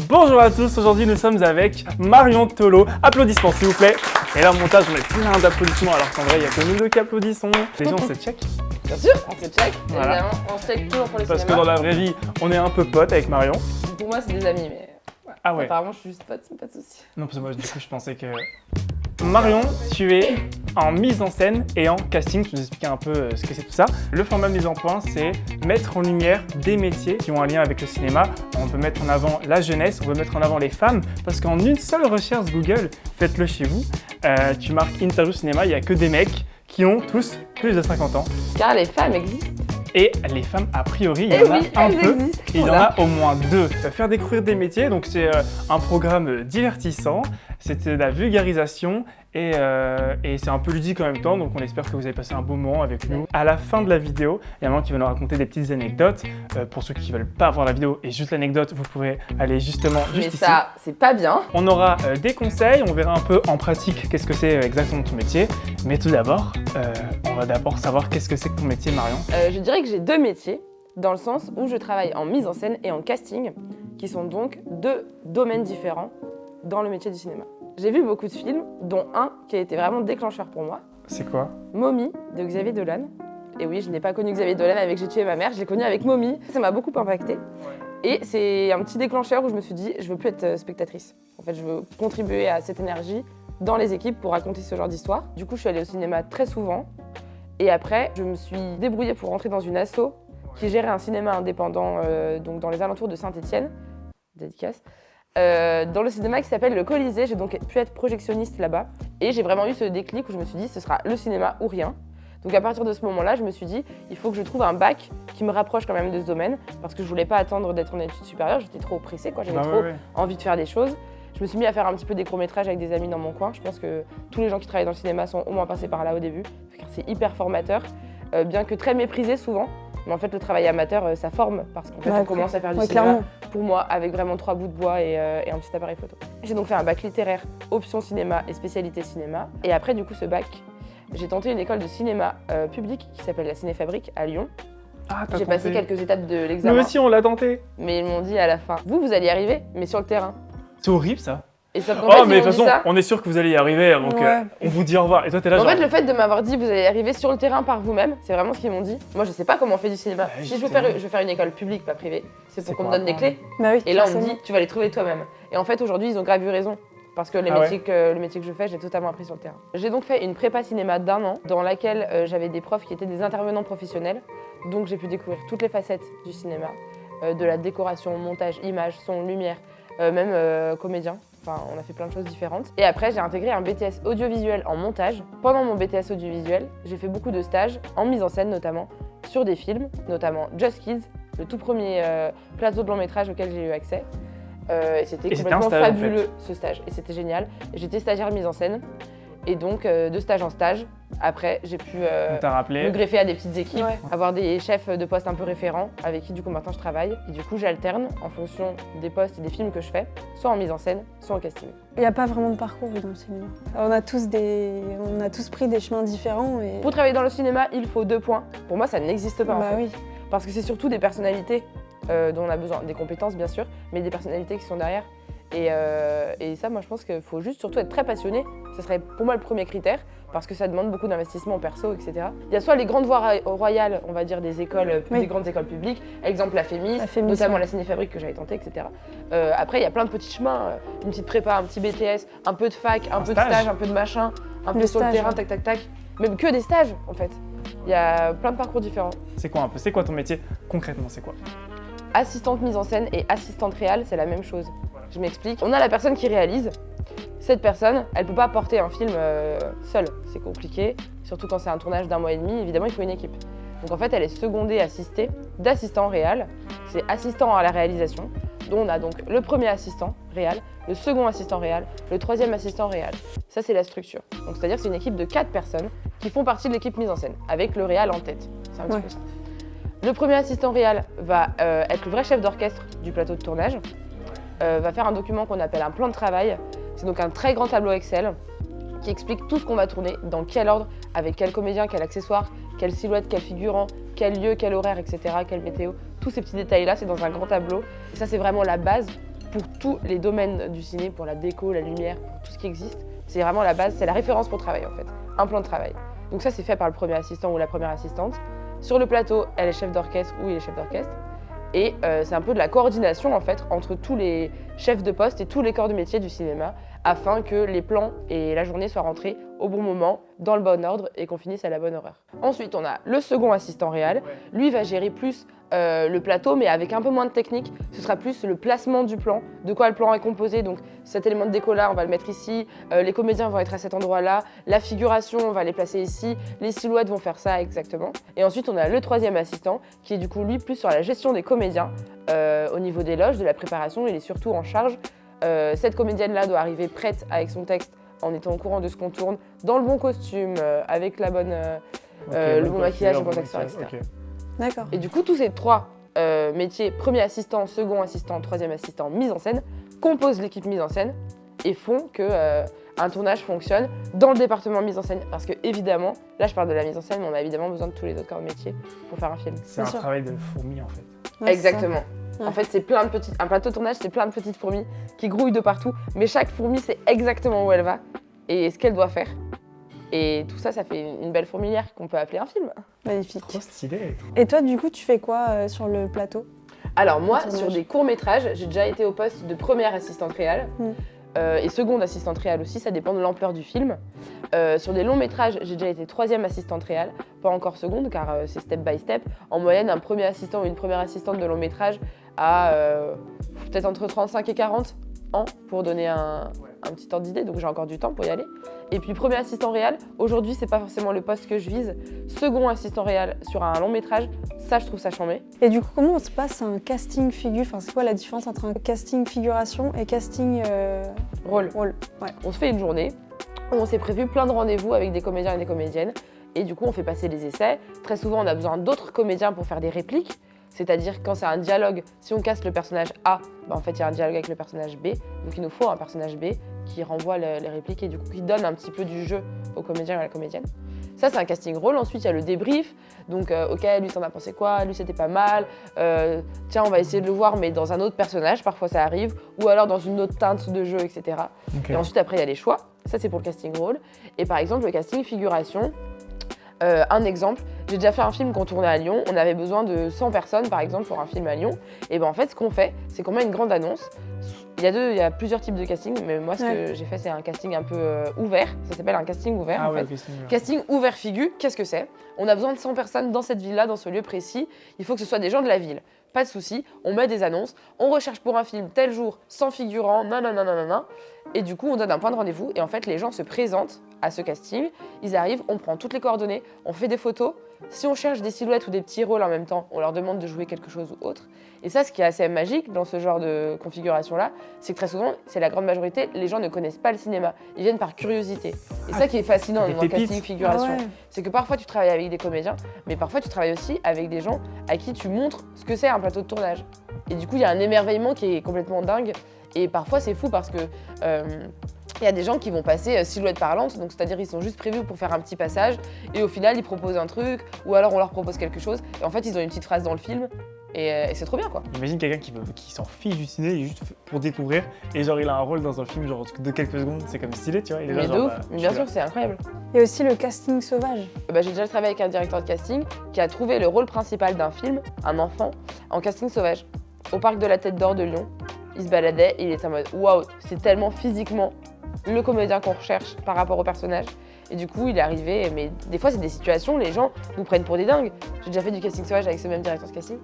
Bonjour à tous, aujourd'hui nous sommes avec Marion Tolo. Applaudissements s'il vous plaît. Et là, au montage, on met plein d'applaudissements alors qu'en vrai, il n'y a que nous deux qui applaudissons. Les gens, on se check. Bien sûr, on se check, Voilà. évidemment, on se check toujours pour le Parce que cinéma. dans la vraie vie, on est un peu potes avec Marion. Pour moi, c'est des amis, mais Ah ouais. apparemment, je suis juste pote, pas de soucis. Non, parce que moi, du coup, je pensais que... Marion, tu es en mise en scène et en casting. Tu nous expliquer un peu ce que c'est tout ça. Le format de mise en point, c'est mettre en lumière des métiers qui ont un lien avec le cinéma. On peut mettre en avant la jeunesse, on peut mettre en avant les femmes, parce qu'en une seule recherche Google, faites-le chez vous, tu marques interview cinéma, il n'y a que des mecs qui ont tous plus de 50 ans. Car les femmes existent. Et les femmes, a priori, il y Eh en a oui, un elles peu. existent. Il y en Voilà. a au moins deux. Faire découvrir des métiers, donc c'est un programme divertissant, c'est de la vulgarisation et c'est un peu ludique en même temps, donc on espère que vous avez passé un beau moment avec nous. À la fin de la vidéo, il y a un moment qui va nous raconter des petites anecdotes. Pour ceux qui ne veulent pas voir la vidéo et juste l'anecdote, vous pourrez aller justement Mais juste ici. ça, c'est pas bien. On aura des conseils, on verra un peu en pratique qu'est-ce que c'est exactement ton métier. Mais tout d'abord, on va d'abord savoir qu'est-ce que c'est que ton métier, Marion. Je dirais que j'ai deux métiers, dans le sens où je travaille en mise en scène et en casting, qui sont donc deux domaines différents dans le métier du cinéma. J'ai vu beaucoup de films, dont un qui a été vraiment déclencheur pour moi, C'est quoi? Mommy de Xavier Dolan. Et oui, je n'ai pas connu Xavier Dolan avec J'ai tué ma mère, je l'ai connu avec Mommy. Ça m'a beaucoup impacté. Et c'est un petit déclencheur où je me suis dit, je veux plus être spectatrice. En fait, je veux contribuer à cette énergie dans les équipes pour raconter ce genre d'histoire. Du coup, je suis allée au cinéma très souvent. Et après, je me suis débrouillée pour rentrer dans une asso qui gérait un cinéma indépendant donc dans les alentours de Saint-Étienne. Dédicace. Dans le cinéma qui s'appelle le Colisée, j'ai donc pu être projectionniste là-bas. Et j'ai vraiment eu ce déclic où je me suis dit, ce sera le cinéma ou rien. Donc à partir de ce moment-là, je me suis dit, il faut que je trouve un bac qui me rapproche quand même de ce domaine, parce que je voulais pas attendre d'être en études supérieures, j'étais trop pressée, quoi. J'avais trop envie de faire des choses. Je me suis mis à faire un petit peu des courts-métrages avec des amis dans mon coin. Je pense que tous les gens qui travaillent dans le cinéma sont au moins passés par là au début. C'est hyper formateur, bien que très méprisé souvent. Mais en fait, le travail amateur, ça forme, parce qu'en fait, on commence à faire du cinéma, clairement. pour moi, avec vraiment 3 bouts de bois et un petit appareil photo. J'ai donc fait un bac littéraire, option cinéma et spécialité cinéma. Et après, du coup, ce bac, j'ai tenté une école de cinéma publique qui s'appelle la Cinéfabrique à Lyon. Ah, t'as J'ai tenté. passé quelques étapes de Nous l'examen, aussi, on l'a tenté. mais ils m'ont dit à la fin, vous allez y arriver, mais sur le terrain. C'est horrible ça. Et sauf qu'en Oh, fait, mais de ils m'ont toute dit façon, ça. on est sûr que vous allez y arriver, donc Ouais. on vous dit au revoir. Et toi, t'es là, En genre. fait, le fait de m'avoir dit vous allez y arriver sur le terrain par vous-même, c'est vraiment ce qu'ils m'ont dit. Moi, je sais pas comment on fait du cinéma. Bah, Si je veux, justement. je veux faire une école publique, pas privée, c'est C'est pour qu'on me pour donne des apprendre. clés. Bah oui, Et là, on me forcément. dit tu vas les trouver toi-même. Et en fait, aujourd'hui, ils ont grave eu raison. Parce que Ah le métier que je fais, j'ai totalement appris sur le terrain. J'ai donc fait une prépa cinéma d'1 an, dans laquelle j'avais des profs qui étaient des intervenants professionnels. Donc j'ai pu découvrir toutes les facettes du cinéma, de la décoration, montage, image, son, lumière, même comédien. Enfin, on a fait plein de choses différentes. Et après, j'ai intégré un BTS audiovisuel en montage. Pendant mon BTS audiovisuel, j'ai fait beaucoup de stages, en mise en scène notamment, sur des films, notamment Just Kids, le tout premier plateau de long métrage auquel j'ai eu accès. Et c'était Et c'était un complètement stage, en fabuleux ce stage. Et c'était génial. Et j'étais stagiaire mise en scène. Et donc, de stage en stage, après, j'ai pu On t'a me rappelé. greffer à des petites équipes, Ouais. avoir des chefs de poste un peu référents avec qui du coup maintenant je travaille. Et du coup j'alterne en fonction des postes et des films que je fais, soit en mise en scène, soit en casting. Il n'y a pas vraiment de parcours dans le cinéma. On a tous pris des chemins différents. Et... Pour travailler dans le cinéma, il faut 2 points. Pour moi ça n'existe pas en Bah fait. oui. Parce que c'est surtout des personnalités dont on a besoin, des compétences bien sûr, mais des personnalités qui sont derrière. Et ça moi je pense qu'il faut juste surtout être très passionné. Ce serait pour moi le premier critère. Parce que ça demande beaucoup d'investissement perso, etc. Il y a soit les grandes voies royales, on va dire des écoles, Oui. des grandes écoles publiques, exemple la Fémis, Fémis, notamment ouais. la Cinéfabrique que j'avais tenté, etc. Après, il y a plein de petits chemins, une petite prépa, un petit BTS, un peu de fac, un peu de stage. stage, un peu de machin, un peu Le sur le stage, terrain, ouais. tac, tac, tac. Même que des stages, en fait. Il y a plein de parcours différents. C'est quoi un peu? C'est quoi ton métier? Concrètement, c'est quoi? Assistante mise en scène et assistante réal, c'est la même chose. Je m'explique. On a la personne qui réalise. Cette personne, elle peut pas porter un film seule. C'est compliqué, surtout quand c'est un tournage d'1 mois et demi. Évidemment, il faut une équipe. Donc en fait, elle est secondée, assistée d'assistant réal. C'est assistant à la réalisation, dont on a donc le premier assistant réal, le second assistant réal, le troisième assistant réal. Ça, c'est la structure. Donc c'est-à-dire que c'est une équipe de 4 personnes qui font partie de l'équipe mise en scène, avec le réal en tête. C'est un petit Ouais. peu ça. Le premier assistant réal va être le vrai chef d'orchestre du plateau de tournage, va faire un document qu'on appelle un plan de travail. C'est donc un très grand tableau Excel qui explique tout ce qu'on va tourner, dans quel ordre, avec quel comédien, quel accessoire, quelle silhouette, quel figurant, quel lieu, quel horaire, etc., quelle météo. Tous ces petits détails-là, c'est dans un grand tableau. Et ça, c'est vraiment la base pour tous les domaines du ciné, pour la déco, la lumière, pour tout ce qui existe. C'est vraiment la base, c'est la référence pour travailler en fait, un plan de travail. Donc ça, c'est fait par le premier assistant ou la première assistante. Sur le plateau, elle est chef d'orchestre ou il est chef d'orchestre. Et c'est un peu de la coordination en fait entre tous les chefs de poste et tous les corps de métier du cinéma afin que les plans et la journée soient rentrés au bon moment, dans le bon ordre et qu'on finisse à la bonne heure. Ensuite, on a le second assistant réal. Lui va gérer plus le plateau mais avec un peu moins de technique. Ce sera plus le placement du plan, de quoi le plan est composé. Donc cet élément de déco là, on va le mettre ici. Les comédiens vont être à cet endroit-là. La figuration, on va les placer ici. Les silhouettes vont faire ça exactement. Et ensuite, on a le troisième assistant qui est du coup lui plus sur la gestion des comédiens au niveau des loges, de la préparation. Il est surtout en charge. Cette comédienne-là doit arriver prête avec son texte en étant au courant de ce qu'on tourne, dans le bon costume, avec la bonne, le bon maquillage, le bon accessoire, etc. Okay. D'accord. Et du coup, tous ces trois métiers, premier assistant, second assistant, troisième assistant, mise en scène, composent l'équipe mise en scène et font que un tournage fonctionne dans le département mise en scène. Parce que évidemment, là je parle de la mise en scène, mais on a évidemment besoin de tous les autres corps de métier pour faire un film. C'est un sûr. travail de fourmi en fait. Ouais, Exactement. Ouais. En fait, c'est plein de petites. Un plateau de tournage, c'est plein de petites fourmis qui grouillent de partout, mais chaque fourmi sait exactement où elle va et ce qu'elle doit faire. Et tout ça, ça fait une belle fourmilière qu'on peut appeler un film. Magnifique. Trop stylé. Et toi, du coup, tu fais quoi sur le plateau? Alors moi, Tournage. sur des courts-métrages, j'ai déjà été au poste de première assistante réal et seconde assistante réal aussi, ça dépend de l'ampleur du film. Sur des longs-métrages, j'ai déjà été troisième assistante réal, pas encore seconde car c'est step by step. En moyenne, un premier assistant ou une première assistante de long-métrage a peut-être entre 35 et 40 ans pour donner un petit ordre d'idée, donc j'ai encore du temps pour y aller. Et puis premier assistant réal, aujourd'hui c'est pas forcément le poste que je vise. Second assistant réal sur un long métrage, ça je trouve ça chambé. Et du coup, comment se passe un casting figure? Enfin, c'est quoi la différence entre un casting figuration et casting Rôle. rôle? Ouais. On se fait une journée où on s'est prévu plein de rendez-vous avec des comédiens et des comédiennes. Et du coup on fait passer les essais. Très souvent on a besoin d'autres comédiens pour faire des répliques. C'est-à-dire quand c'est un dialogue, si on casse le personnage A, en fait il y a un dialogue avec le personnage B. Donc il nous faut un personnage B qui renvoie les répliques et du coup qui donne un petit peu du jeu au comédien et à la comédienne. Ça c'est un casting rôle. Ensuite il y a le débrief. Donc ok, lui t'en as pensé quoi? Lui c'était pas mal. Tiens on va essayer de le voir mais dans un autre personnage, parfois ça arrive. Ou alors dans une autre teinte de jeu, etc. Okay. Et ensuite après il y a les choix. Ça c'est pour le casting rôle. Et par exemple le casting figuration. Un exemple, j'ai déjà fait un film qu'on tournait à Lyon, on avait besoin de 100 personnes par exemple pour un film à Lyon. Et ben en fait ce qu'on fait, c'est qu'on met une grande annonce. Il y a plusieurs types de casting, mais moi ce que j'ai fait c'est un casting un peu ouvert, ça s'appelle un casting ouvert en fait. Casting ouvert figu, qu'est-ce que c'est? On a besoin de 100 personnes dans cette ville-là, dans ce lieu précis, il faut que ce soit des gens de la ville. Pas de souci, on met des annonces, on recherche pour un film tel jour, 100 figurants, nanana. Et du coup on donne un point de rendez-vous et en fait les gens se présentent à ce casting, ils arrivent, on prend toutes les coordonnées, on fait des photos. Si on cherche des silhouettes ou des petits rôles en même temps, on leur demande de jouer quelque chose ou autre. Et ça, ce qui est assez magique dans ce genre de configuration-là, c'est que très souvent, c'est la grande majorité, les gens ne connaissent pas le cinéma. Ils viennent par curiosité. Et ça qui est fascinant dans le casting figuration, c'est que parfois tu travailles avec des comédiens, mais parfois tu travailles aussi avec des gens à qui tu montres ce que c'est un plateau de tournage. Et du coup, il y a un émerveillement qui est complètement dingue. Et parfois, c'est fou parce que il y a des gens qui vont passer silhouette parlante, donc c'est-à-dire ils sont juste prévus pour faire un petit passage et au final ils proposent un truc ou alors on leur propose quelque chose et en fait ils ont une petite phrase dans le film et c'est trop bien quoi. Imagine quelqu'un qui s'en fiche du ciné juste pour découvrir et genre il a un rôle dans un film genre de quelques secondes, c'est comme stylé tu vois. Il est là, Mais de genre, ouf, bien sûr c'est incroyable. Il y a aussi le casting sauvage. J'ai déjà travaillé avec un directeur de casting qui a trouvé le rôle principal d'un film, un enfant, en casting sauvage, au parc de la Tête d'Or de Lyon. Il se baladait et il était en mode waouh, c'est tellement physiquement le comédien qu'on recherche par rapport au personnage. Et du coup, il est arrivé, mais des fois, c'est des situations, les gens nous prennent pour des dingues. J'ai déjà fait du casting sauvage avec ce même directeur de casting.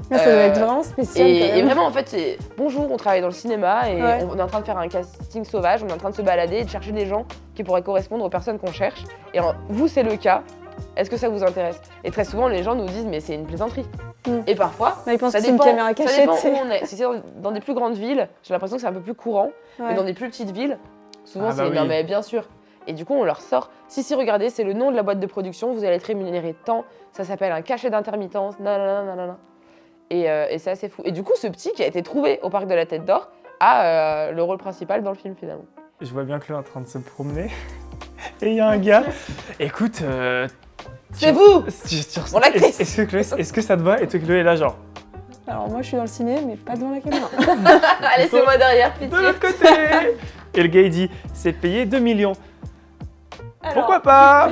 Ça doit être vraiment spécial. Et vraiment, en fait, c'est bonjour, on travaille dans le cinéma et Ouais. on est en train de faire un casting sauvage, on est en train de se balader et de chercher des gens qui pourraient correspondre aux personnes qu'on cherche. Et vous, c'est le cas. Est-ce que ça vous intéresse? Et très souvent, les gens nous disent, mais c'est une plaisanterie. Et parfois, Ils pensent ça que c'est une dépend, caméra ça cachée. dépend tu sais. où on est. Si c'est dans des plus grandes villes, j'ai l'impression que c'est un peu plus courant. Ouais. Mais dans des plus petites villes, souvent Ah bah c'est oui. non mais bien sûr. Et du coup on leur sort, si regardez, c'est le nom de la boîte de production, vous allez être rémunéré tant, ça s'appelle un cachet d'intermittence, nanana. Et c'est assez fou. Et du coup ce petit qui a été trouvé au parc de la Tête d'Or a le rôle principal dans le film finalement. Je vois bien Chloé en train de se promener et il y a un gars. Écoute, C'est vous. tu Mon actrice. Est-ce que ça te va? Et toi Chloé est là genre. Alors moi je suis dans le ciné, mais pas devant la caméra. Laissez-moi derrière, De pitié. l'autre côté. Et le gars il dit, c'est payé 2 millions. Alors, Pourquoi pas?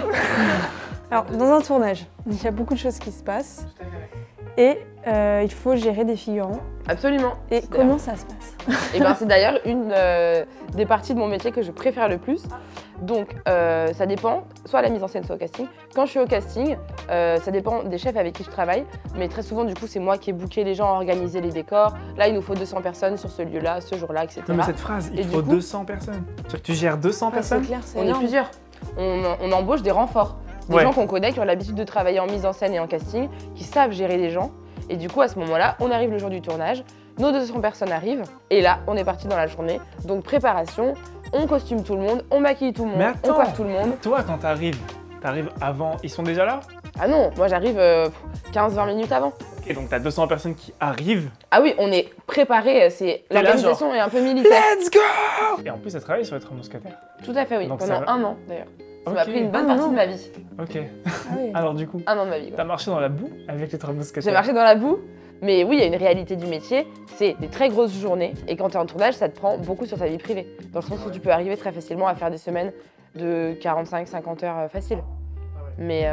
Alors dans un tournage, il y a beaucoup de choses qui se passent et il faut gérer des figurants. Absolument. Et C'est comment ça se passe? Et ben c'est d'ailleurs une des parties de mon métier que je préfère le plus. Donc ça dépend, soit à la mise en scène, soit au casting. Quand je suis au casting, ça dépend des chefs avec qui je travaille, mais très souvent du coup c'est moi qui ai booké les gens, organisé les décors. Là il nous faut 200 personnes sur ce lieu-là, ce jour-là, etc. Non mais cette phrase, il Et faut du coup- 200 personnes. C'est-à-dire que tu gères 200 C'est personnes? clair, c'est On est énorme. plusieurs. On embauche des renforts, des Ouais. gens qu'on connaît, qui ont l'habitude de travailler en mise en scène et en casting, qui savent gérer les gens. Et du coup à ce moment-là, on arrive le jour du tournage, nos 200 personnes arrivent, et là on est parti dans la journée. Donc préparation, on costume tout le monde, on maquille tout le monde, Mais on attends. coiffe tout le monde. Toi quand t'arrives avant, ils sont déjà là? Ah non, moi j'arrive 15-20 minutes avant. Et donc t'as 200 personnes qui arrivent. Ah oui, on est préparé, c'est là, l'organisation est un peu militaire. Let's go! Et en plus, elle travaille sur être mousquetaire. Tout à fait, oui, Donc pendant ça va. 1 an d'ailleurs. Ça m'a Ok. pris une bonne Un partie an. de ma vie. Ok. Ah oui. Alors du coup, 1 an de ma vie. quoi. t'as marché dans la boue avec les 3 mousquetaires. J'ai marché dans la boue, mais oui, il y a une réalité du métier, c'est des très grosses journées, et quand tu es en tournage, ça te prend beaucoup sur ta vie privée. Dans le sens où tu peux arriver très facilement à faire des semaines de 45-50 heures faciles. Mais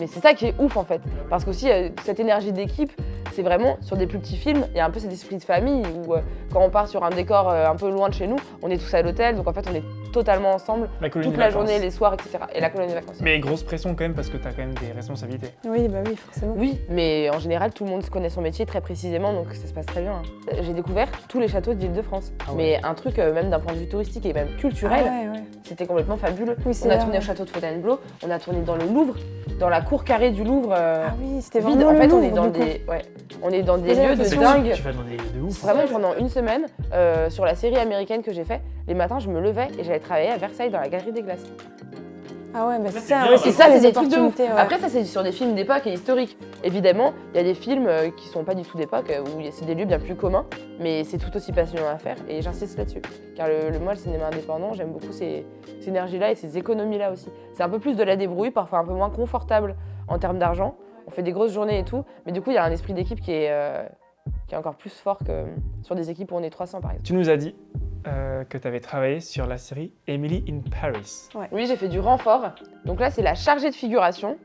c'est ça qui est ouf en fait, parce qu'aussi cette énergie d'équipe, c'est vraiment sur des plus petits films, il y a un peu cet esprit de famille où quand on part sur un décor un peu loin de chez nous, on est tous à l'hôtel, donc en fait on est totalement ensemble La colonie toute de la vacances. journée, les soirs, etc. Et la colonie de vacances. Mais grosse pression quand même parce que t'as quand même des responsabilités. Oui, bah oui, forcément. Oui, mais en général, tout le monde connaît son métier très précisément, donc ça se passe très bien. hein. J'ai découvert tous les châteaux d'Île-de-France. Ah ouais. Mais un truc, même d'un point de vue touristique et même culturel, Ah ouais, ouais. c'était complètement fabuleux. Oui, c'est On a vrai, tourné au ouais. château de Fontainebleau, on a tourné dans le Louvre, dans la cour carrée du Louvre. Ah oui, c'était vide. vraiment En fait, le on est Louvre, dans du coup. on est dans des J'ai lieux de l'impression- dingue. Tu vas dans des de ouf. Vraiment, pendant une semaine, sur la série américaine que j'ai fait, les matins, je me levais et j'allais travailler à Versailles dans la Galerie des Glaces. Ah ouais, bah c'est c'est ça, bien, ouais, c'est Et ça, c'est les des trucs de ouf. opportunités, ouais. Après, ça, c'est sur des films d'époque et historiques. Évidemment, il y a des films qui sont pas du tout d'époque, où c'est des lieux bien plus communs, mais c'est tout aussi passionnant à faire et j'insiste là-dessus. Car moi, le cinéma indépendant, j'aime beaucoup ces énergies-là et ces économies-là aussi. C'est un peu plus de la débrouille, parfois un peu moins confortable en termes d'argent. On fait des grosses journées et tout, mais du coup, il y a un esprit d'équipe qui est encore plus fort que sur des équipes où on est 300 par exemple. Tu nous as dit que tu avais travaillé sur la série Emily in Paris. Oui, j'ai fait du renfort. Donc là, c'est la chargée de figuration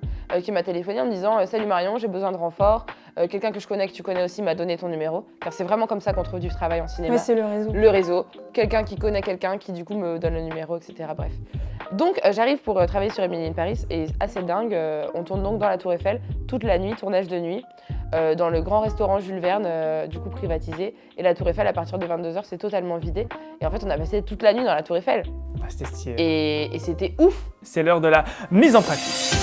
qui m'a téléphoné en me disant Salut Marion, j'ai besoin de renfort. Quelqu'un que je connais, que tu connais aussi, m'a donné ton numéro. Car c'est vraiment comme ça qu'on trouve du travail en cinéma. Ouais, c'est le réseau. Le réseau, quelqu'un qui connaît quelqu'un qui du coup me donne le numéro, etc. Bref. Donc j'arrive pour travailler sur Emily in Paris et assez dingue. On tourne donc dans la Tour Eiffel toute la nuit, tournage de nuit, dans le grand restaurant Jules Verne, du coup privatisé. Et la Tour Eiffel, à partir de 22h, c'est totalement vidé. Et en fait, on a passé toute la nuit dans la Tour Eiffel. Ah, c'était stylé. Et c'était ouf. C'est l'heure de la mise en pratique.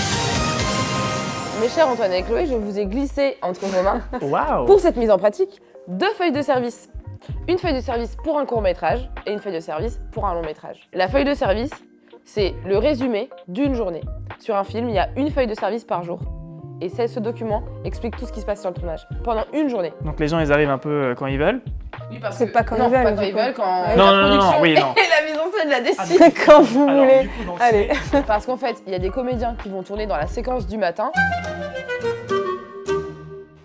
Mes chers Antoine et Chloé, je vous ai glissé entre vos mains Waouh! pour cette mise en pratique 2 feuilles de service. Une feuille de service pour un court-métrage et une feuille de service pour un long-métrage. La feuille de service, c'est le résumé d'une journée. Sur un film, il y a une feuille de service par jour. Et ce document explique tout ce qui se passe sur le tournage pendant une journée. Donc les gens, ils arrivent un peu quand ils veulent. Oui, parce C'est que- pas quand non, ils veulent, pas quand du ils coup. veulent, quand Ouais. la Non, non, non, non, production oui, non. et la mise en scène la décident. Quand vous Alors, voulez. du coup, dans le Allez. Parce qu'en fait, il y a des comédiens qui vont tourner dans la séquence du matin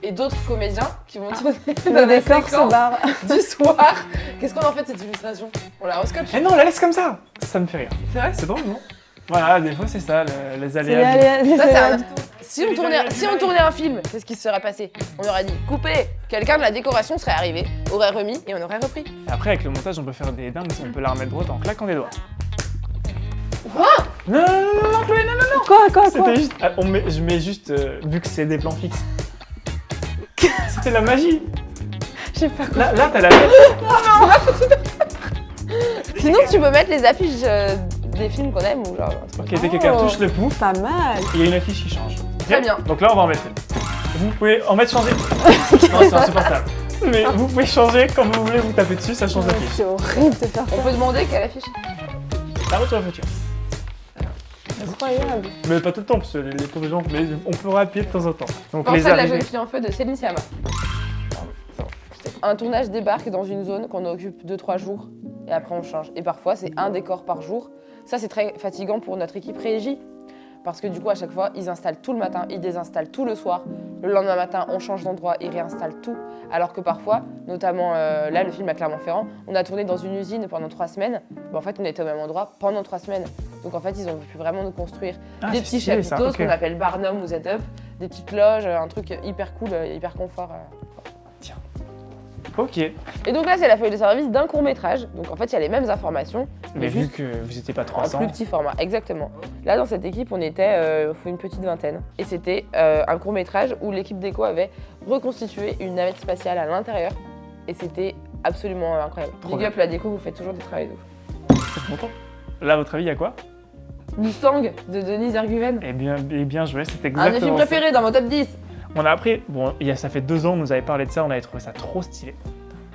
et d'autres comédiens qui vont tourner dans Le la décor se séquence barre. du soir. Qu'est-ce qu'on en fait de cette illustration? On la rescotche. Eh non, on la laisse comme ça. Ça me fait rire. C'est vrai? C'est drôle, non? Voilà, des fois c'est ça, les C'est aléas. les Ça, c'est aléas. Si on tournait un film, c'est ce qui se serait passé. On aurait dit couper, quelqu'un de la décoration serait arrivé, aurait remis et on aurait repris. Après, avec le montage, on peut faire des dingues, on peut la remettre droite en claquant des doigts. Quoi? Non, non, non, non, Chloé, non, non, non. Quoi C'était juste. Je mets juste. Vu que c'est des plans fixes. C'était la magie. J'ai pas compris. Là, t'as la. Sinon, tu peux mettre les affiches des films qu'on aime ou genre. un truc. Ok, dès que quelqu'un touche le pouf, Pas mal. il y a une affiche qui change. Très bien. Donc là, on va en mettre une. Vous pouvez en mettre changer. Non, c'est insupportable. Mais vous pouvez changer quand vous voulez, vous tapez dessus, ça change d'affiche. C'est horrible de faire On ça. peut demander quelle affiche? La voiture du futur. Incroyable. Mais pas tout le temps, parce que les pauvres gens, mais on peut rappuyer de temps en temps. Donc Portrait les de la arrivées. jeune fille en feu de Céline Sciamma. Un tournage débarque dans une zone qu'on occupe 2-3 jours et après on change. Et parfois c'est un décor par jour. Ça c'est très fatigant pour notre équipe régie parce que du coup, à chaque fois, ils installent tout le matin, ils désinstallent tout le soir. Le lendemain matin, on change d'endroit, ils réinstallent tout. Alors que parfois, notamment là, le film à Clermont-Ferrand, on a tourné dans une usine pendant 3 semaines. En fait, on était au même endroit pendant 3 semaines. Donc en fait, ils ont pu vraiment nous construire des petits chapiteaux, ce qu'on appelle Barnum ou Z-Up, des petites loges, un truc hyper cool, hyper confort. Tiens. Ok. Et donc là, c'est la feuille de service d'un court-métrage. Donc en fait, il y a les mêmes informations. Mais vu juste que vous n'étiez pas en 300. plus petit format, exactement. Là, dans cette équipe, on était une petite vingtaine. Et c'était un court-métrage où l'équipe déco avait reconstitué une navette spatiale à l'intérieur. Et c'était absolument incroyable. Big up la déco, vous faites toujours des travaux de ouf. C'est content. Là, à votre avis, il y a quoi? Mustang de Denise Erguven. Eh bien joué, c'est Un exactement des films ça. préférés dans mon top 10. On a appris, bon, ça fait 2 ans, on nous avait parlé de ça, on avait trouvé ça trop stylé.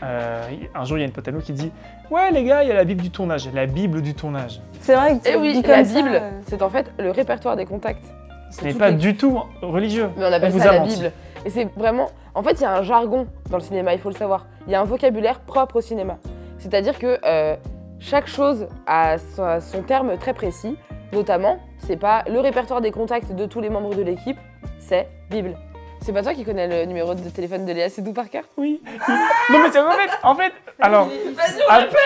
Un jour, il y a une pote à nous qui dit « Ouais, les gars, il y a la Bible du tournage, la Bible du tournage. C'est vrai que tu Et oui, dis comme la ça, Bible, c'est en fait le répertoire des contacts. » Ce n'est toutes pas les- du tout religieux. Mais on appelle vous ça a la menti. Bible. Et c'est vraiment... En fait, il y a un jargon dans le cinéma, il faut le savoir. Il y a un vocabulaire propre au cinéma. C'est-à-dire que chaque chose a son terme très précis. Notamment, c'est pas le répertoire des contacts de tous les membres de l'équipe, c'est Bible. C'est pas toi qui connais le numéro de téléphone de Léa Seydoux par cœur? Oui. Non, mais c'est en fait, alors...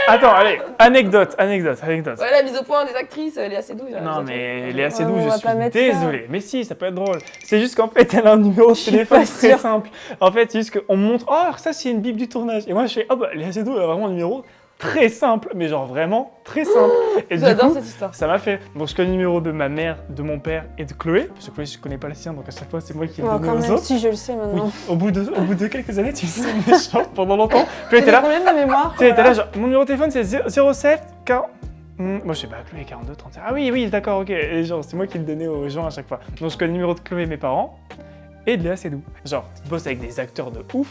Attends, allez, anecdote. Ouais, la mise au point des actrices, Léa Seydoux. Non, mais Léa Seydoux, on je va suis pas mettre ça. désolé. Mais si, ça peut être drôle. C'est juste qu'en fait, elle a un numéro de suis téléphone pas très sûre. simple. En fait, c'est juste qu'on montre, oh, ça, c'est une Bible du tournage. Et moi, je fais, oh, bah, Léa Seydoux, elle a vraiment un numéro très simple, mais genre vraiment très simple. Et du J'adore coup, cette histoire. ça m'a fait. Donc, je connais le numéro de ma mère, de mon père et de Chloé. Parce que Chloé, je connais pas le sien, donc à chaque fois, c'est moi qui le Ouais, donne quand aux même, autres. si je le sais Oui, maintenant. au bout de quelques années, tu sais, méchant pendant longtemps. Chloé était T'as là. combien de mémoire? Tu sais, t'es là, genre, mon numéro de téléphone, c'est 07 40. Moi, je sais pas, Chloé 42 37. Ah oui, d'accord, ok. Et genre, c'est moi qui le donnais aux gens à chaque fois. Donc, je connais le numéro de Chloé, mes parents, et de Léa Seydoux. Genre, tu bosses avec des acteurs de ouf.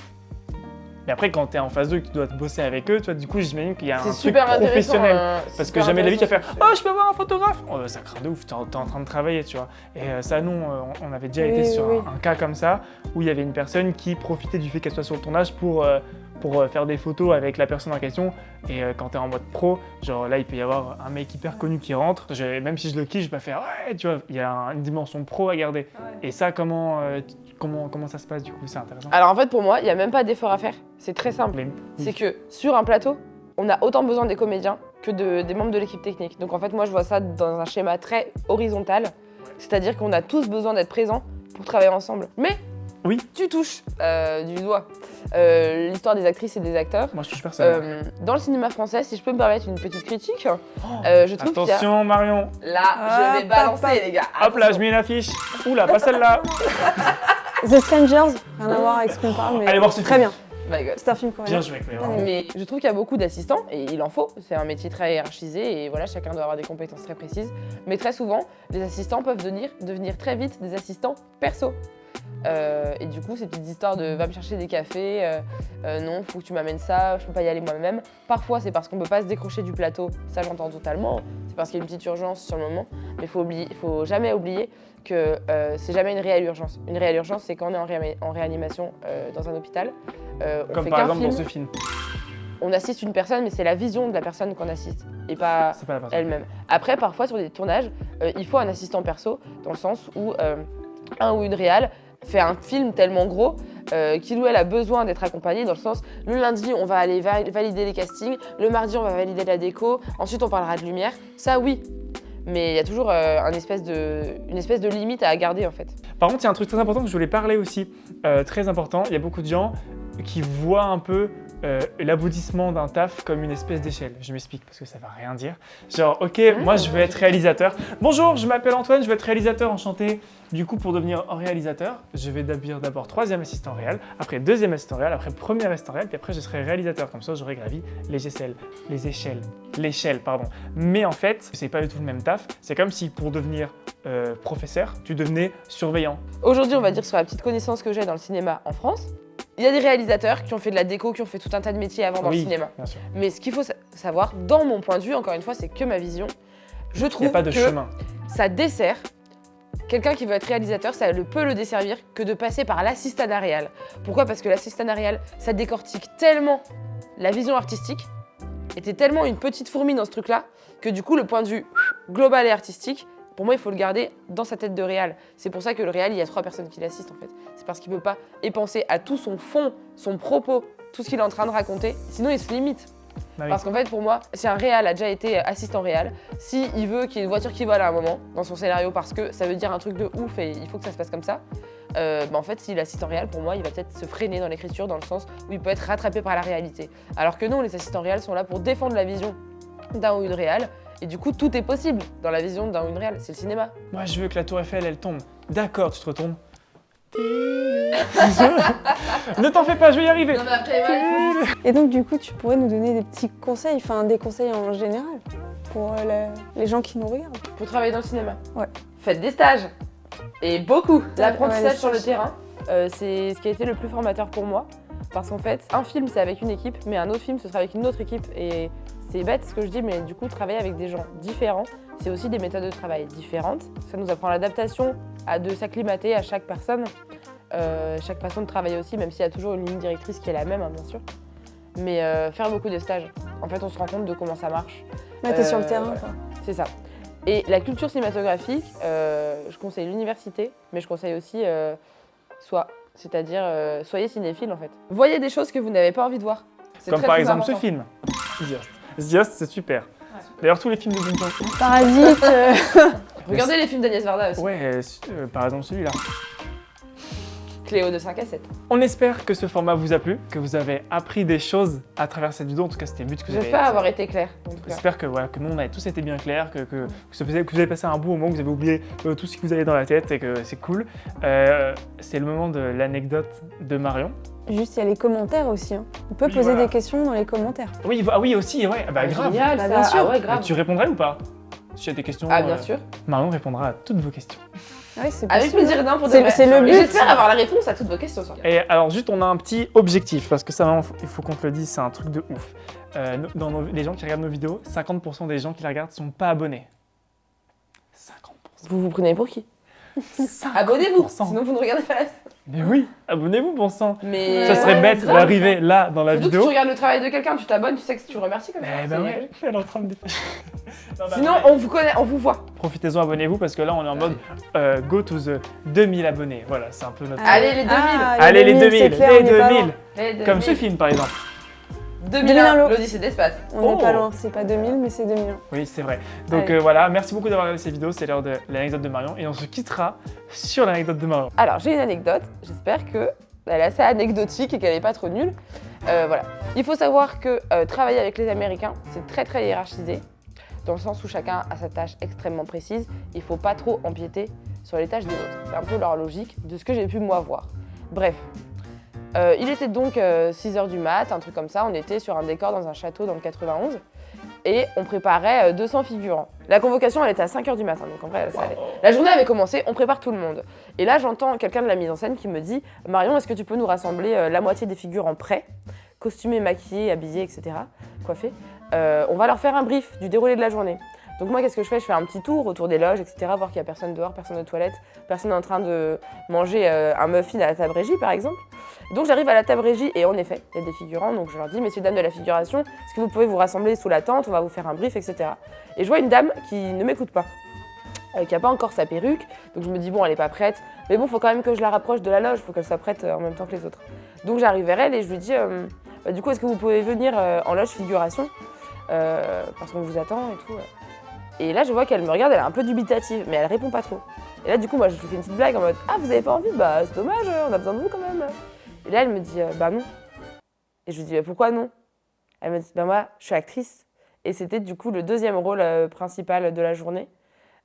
Mais après, quand t'es en phase 2 et que tu dois te bosser avec eux, tu vois, du coup, j'imagine qu'il y a un C'est truc super intéressant. professionnel. hein, Parce super que jamais de la vie, tu vas faire intéressant. Oh, je peux avoir un photographe. Oh, ça craint de ouf, t'es en train de travailler, tu vois. Et ça, nous, on avait déjà Oui, été sur oui. un cas comme ça, où il y avait une personne qui profitait du fait qu'elle soit sur le tournage pour faire des photos avec la personne en question. Et quand t'es en mode pro, genre là, il peut y avoir un mec hyper connu qui rentre. Même si je le kiffe, je vais pas faire ouais, tu vois, il y a une dimension pro à garder. Et ça, comment ça se passe du coup? C'est intéressant. Alors en fait, pour moi, il n'y a même pas d'effort à faire. C'est très simple. Mais- C'est que sur un plateau, on a autant besoin des comédiens que des membres de l'équipe technique. Donc en fait, moi, je vois ça dans un schéma très horizontal. C'est-à-dire qu'on a tous besoin d'être présents pour travailler ensemble. Mais Oui. tu touches du doigt l'histoire des actrices et des acteurs. Moi, je touche personne. Dans le cinéma français, si je peux me permettre une petite critique, je trouve qu'il y a... Attention, Marion. Là, Ah, je vais balancer, papa. les gars. Hop là, Attention. je mets une affiche. Oula, pas celle-là. The Strangers, rien à voir avec ce qu'on parle, mais Allez voir ce très film. bien. My God. C'est un film coréen. Bien joué, Chloé, vraiment. Mais je trouve qu'il y a beaucoup d'assistants, et il en faut, c'est un métier très hiérarchisé, et voilà, chacun doit avoir des compétences très précises. Mais très souvent, les assistants peuvent devenir très vite des assistants perso. Et du coup, ces petites histoires de va me chercher des cafés, non, faut que tu m'amènes ça, je peux pas y aller moi-même. Parfois, c'est parce qu'on peut pas se décrocher du plateau, ça j'entends totalement, c'est parce qu'il y a une petite urgence sur le moment, mais faut jamais oublier que c'est jamais une réelle urgence. Une réelle urgence, c'est quand on est en réanimation dans un hôpital. On Comme fait par qu'un exemple film, dans ce film. on assiste une personne, mais c'est la vision de la personne qu'on assiste, et pas C'est pas la personne. elle-même. Après, parfois, sur des tournages, il faut un assistant perso, dans le sens où un ou une réal fait un film tellement gros qu'il ou elle a besoin d'être accompagné, dans le sens, le lundi, on va aller valider les castings, le mardi, on va valider la déco, ensuite, on parlera de lumière. Ça, oui. Mais il y a toujours une espèce de limite à garder, en fait. Par contre, il y a un truc très important que je voulais parler aussi. Très important, il y a beaucoup de gens qui voient un peu l'aboutissement d'un taf comme une espèce d'échelle. Je m'explique parce que ça va rien dire. Genre, ok, moi je veux être réalisateur. Bonjour, je m'appelle Antoine, je veux être réalisateur, enchanté. Du coup, pour devenir réalisateur, je vais d'abord 3e assistant réal, après 2e assistant réal, après 1er assistant réal, puis après je serai réalisateur. Comme ça, j'aurai gravi l'échelle, pardon. Mais en fait, c'est pas du tout le même taf. C'est comme si pour devenir professeur, tu devenais surveillant. Aujourd'hui, on va dire sur la petite connaissance que j'ai dans le cinéma en France, il y a des réalisateurs qui ont fait de la déco, qui ont fait tout un tas de métiers avant dans le cinéma. Bien sûr. Mais ce qu'il faut savoir, dans mon point de vue, encore une fois, c'est que ma vision, je Il n'y trouve a pas de que chemin. ça dessert. Quelqu'un qui veut être réalisateur, ça peut le desservir que de passer par l'assistanat réal. Pourquoi? Parce que l'assistanat réal, ça décortique tellement la vision artistique, et t'es tellement une petite fourmi dans ce truc-là, que du coup, le point de vue global et artistique pour moi, il faut le garder dans sa tête de réal. C'est pour ça que le réal, il y a 3 personnes qui l'assistent en fait. C'est parce qu'il ne peut pas y penser à tout son fond, son propos, tout ce qu'il est en train de raconter. Sinon, il se limite. Bah oui. Parce qu'en fait, pour moi, si un réal a déjà été assistant réal, s'il veut qu'il y ait une voiture qui vole à un moment dans son scénario parce que ça veut dire un truc de ouf et il faut que ça se passe comme ça, en fait, s'il est assistant réal, pour moi, il va peut-être se freiner dans l'écriture dans le sens où il peut être rattrapé par la réalité. Alors que non, les assistants réals sont là pour défendre la vision d'un ou une réal. Et du coup, tout est possible dans la vision d'un ou une réal. C'est le cinéma. Moi, je veux que la tour Eiffel, elle tombe. D'accord, tu te retournes. Ne t'en fais pas, je vais y arriver. Non, mais après, ouais, Et donc, du coup, tu pourrais nous donner des petits conseils, enfin des conseils en général pour les gens qui nous regardent. pour travailler dans le cinéma. Ouais. Faites des stages. Et beaucoup. L'apprentissage les sur le stages. terrain, c'est ce qui a été le plus formateur pour moi. Parce qu'en fait, un film, c'est avec une équipe, mais un autre film, ce sera avec une autre équipe. Et c'est bête ce que je dis, mais du coup, travailler avec des gens différents, c'est aussi des méthodes de travail différentes. Ça nous apprend l'adaptation, de s'acclimater à chaque personne, chaque façon de travailler aussi, même s'il y a toujours une ligne directrice qui est la même, hein, bien sûr. Mais faire beaucoup de stages. En fait, on se rend compte de comment ça marche. Ouais, t'es sur le terrain, voilà. quoi. C'est ça. Et la culture cinématographique, je conseille l'université, mais je conseille aussi c'est-à-dire soyez cinéphile en fait. Voyez des choses que vous n'avez pas envie de voir. C'est Comme très, par très exemple important. ce film. The Host, c'est super. D'ailleurs, tous les films de Bong Joon-ho. Parasite. Regardez les films d'Agnès Varda aussi. Ouais, par exemple celui-là. Cléo de 5 à 7. On espère que ce format vous a plu, que vous avez appris des choses à travers cette vidéo. En tout cas, c'était le but que j'avais. J'espère avoir été claire. En tout cas. J'espère que, voilà, que nous, on a tous été bien clairs, que vous avez passé un bon moment, que vous avez oublié tout ce que vous avez dans la tête et que c'est cool. C'est le moment de l'anecdote de Marion. Juste, il y a les commentaires aussi. Hein. On peut Oui, poser voilà. des questions dans les commentaires. Oui, oui aussi, ouais. Bah, grave. Génial, Bah, ça. bien sûr. Ah ouais, Mais grave. tu répondrais ou pas? Si tu as des questions, Ah bien sûr. Marion répondra à toutes vos questions. Ah oui, c'est Avec possible. plaisir, non, pour de C'est- vrai. c'est le Et but. j'espère avoir la réponse à toutes vos questions. Surtout. Et alors, juste, on a un petit objectif, parce que ça, vraiment, il faut qu'on te le dise, c'est un truc de ouf. Les gens qui regardent nos vidéos, 50% des gens qui les regardent sont pas abonnés. 50%. Vous vous prenez pour qui 50%. Abonnez-vous, sinon vous ne regardez pas la vidéo. Mais oui, abonnez-vous, bon sang. Mais Ça serait ouais, bête grave. d'arriver là dans la Surtout que vidéo. tu regardes le travail de quelqu'un, tu t'abonnes, tu sais que tu le remercies comme ça. Eh ben C'est- ouais, elle est en train de dépêcher. Non, bah, Sinon, ouais. on vous connaît, on vous voit. Profitez-en, abonnez-vous parce que là on est en mode go to the 2000 abonnés. Voilà, c'est un peu notre. Allez, les 2000. Allez, les 2000, c'est clair, les on est pas 2000. loin. Les Comme ce 2000. film par exemple. 2001, l'eau. l'Odyssée de l'espace. On n'est Oh. pas loin, c'est pas 2000, mais c'est 2001. Oui, c'est vrai. Donc Allez. voilà, merci beaucoup d'avoir regardé cette vidéo. C'est l'heure de l'anecdote de Marion et on se quittera sur l'anecdote de Marion. Alors, j'ai une anecdote. J'espère qu'elle est assez anecdotique et qu'elle n'est pas trop nulle. Voilà. Il faut savoir que travailler avec les Américains, c'est très très hiérarchisé, dans le sens où chacun a sa tâche extrêmement précise. Il ne faut pas trop empiéter sur les tâches des autres. C'est un peu leur logique de ce que j'ai pu moi voir. Bref. Il était donc 6h du mat, un truc comme ça. On était sur un décor dans un château dans le 91 et on préparait 200 figurants. La convocation, elle était à 5h du matin, donc en vrai, ça allait. La journée avait commencé, on prépare tout le monde. Et là, j'entends quelqu'un de la mise en scène qui me dit « Marion, est-ce que tu peux nous rassembler la moitié des figurants prêts, costumés, maquillés, habillés, etc., coiffés on va leur faire un brief du déroulé de la journée. » Donc moi, qu'est-ce que je fais? Je fais un petit tour autour des loges, etc., voir qu'il n'y a personne dehors, personne aux toilettes, personne en train de manger un muffin à la table régie, par exemple. Donc j'arrive à la table régie et en effet, il y a des figurants, donc je leur dis « Messieurs, dames de la figuration, est-ce que vous pouvez vous rassembler sous la tente? On va vous faire un brief, etc. » Et je vois une dame qui ne m'écoute pas, qui n'a pas encore sa perruque, donc je me dis « Bon, elle n'est pas prête, mais bon, il faut quand même que je la rapproche de la loge, il faut qu'elle soit prête en même temps que les autres. » Donc j'arrive vers elle et je lui dis « Du coup, est-ce que vous pouvez venir en loge figuration parce qu'on vous attend et tout. » Et là, je vois qu'elle me regarde, elle est un peu dubitative, mais elle répond pas trop. Et là, du coup, moi, je lui fais une petite blague en mode « Ah, vous avez pas envie? Bah, c'est dommage, on a besoin de vous quand même. » Et là, elle me dit « Bah non. » Et je lui dis « Pourquoi non ?» Elle me dit « Bah moi, je suis actrice. » Et c'était du coup le deuxième rôle principal de la journée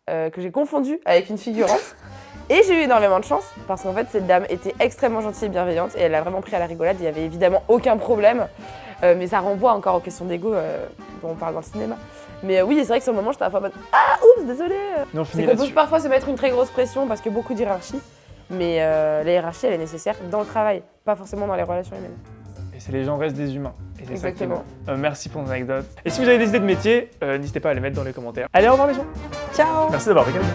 que j'ai confondu avec une figurante. Et j'ai eu énormément de chance parce qu'en fait, cette dame était extrêmement gentille et bienveillante et elle a vraiment pris à la rigolade. Il n'y avait évidemment aucun problème. Mais ça renvoie encore aux questions d'ego dont on parle dans le cinéma. Mais oui, c'est vrai que sur le moment, j'étais un peu en mode « Ah, oups, désolée !» Nous on C'est finit qu'on peut là-dessus. parfois se mettre une très grosse pression parce que beaucoup d'hierarchie. Mais la hiérarchie, elle est nécessaire dans le travail, pas forcément dans les relations humaines. Et c'est les gens restent des humains. Et c'est ça qui est Exactement. bon. Merci pour ton anecdote. Et si vous avez des idées de métier, n'hésitez pas à les mettre dans les commentaires. Allez, au revoir les gens. Ciao! Merci d'avoir regardé.